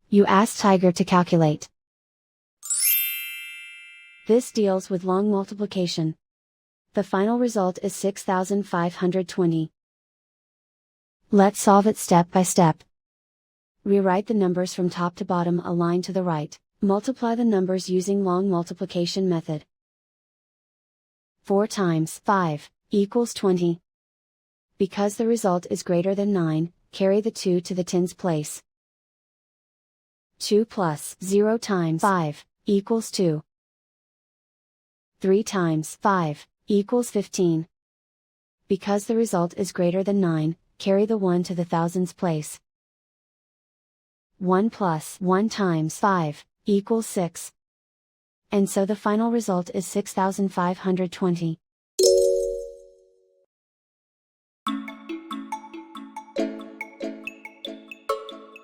You ask Tiger to calculate. This deals with long multiplication. The final result is 6,520. Let's solve it step by step. Rewrite the numbers from top to bottom a line to the right. Multiply the numbers using long multiplication method. 4 times 5 equals 20. Because the result is greater than 9, carry the 2 to the tens place. 2 plus 0 times 5 equals 2. 3 times 5 equals 15. Because the result is greater than 9, carry the 1 to the thousands place. 1 plus 1 times 5 equals 6. And so the final result is 6,520.